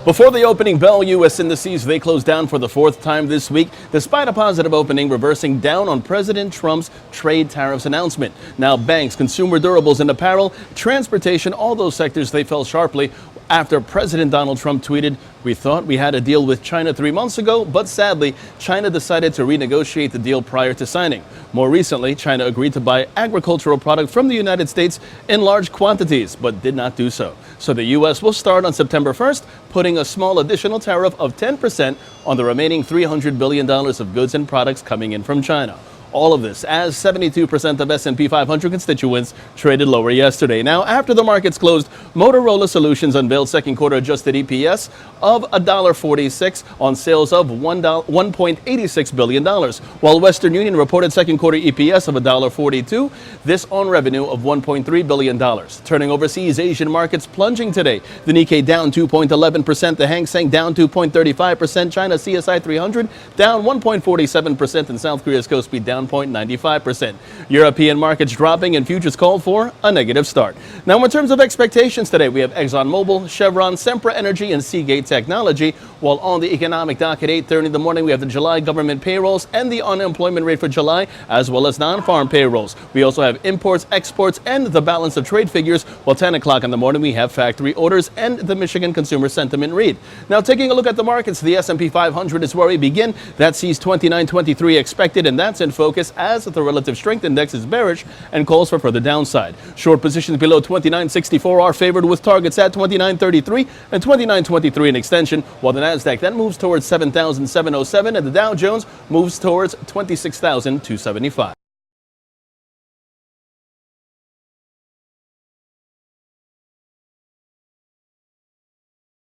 Before the opening bell, U.S. indices, they closed down for the fourth time this week, despite a positive opening, reversing down on President Trump's trade tariffs announcement. Now, banks, consumer durables and apparel, transportation, all those sectors, they fell sharply after President Donald Trump tweeted, "We thought we had a deal with China 3 months ago, but sadly, China decided to renegotiate the deal prior to signing." More recently, China agreed to buy agricultural product from the United States in large quantities, but did not do so. So the U.S. will start on September 1st, putting a small additional tariff of 10% on the remaining $300 billion of goods and products coming in from China. All of this as 72% of SP 500 constituents traded lower yesterday. Now, after the markets closed, Motorola Solutions unveiled second quarter adjusted EPS of $1.46 on sales of $1.86 billion, while Western Union reported second quarter EPS of $1.42, this on revenue of $1.3 billion. Turning overseas, Asian markets plunging today. The Nikkei down 2.11%, the Hang Seng down 2.35%, China CSI 300 down 1.47%, and South Korea's Kospi down 0.95%. European markets dropping and futures called for a negative start. Now, in terms of expectations today, we have ExxonMobil, Chevron, Sempra Energy, and Seagate Technology. While on the economic dock at 8:30 in the morning, we have the July government payrolls and the unemployment rate for July, as well as non-farm payrolls. We also have imports, exports, and the balance of trade figures. While 10 o'clock in the morning, we have factory orders and the Michigan consumer sentiment read. Now, taking a look at the markets, the S&P 500 is where we begin. That sees 29.23 expected, and that's in focus as the relative strength index is bearish and calls for further downside. Short positions below 29.64 are favored with targets at 29.33 and 29.23 in extension, while the Nasdaq that moves towards 7,707 and the Dow Jones moves towards 26,275.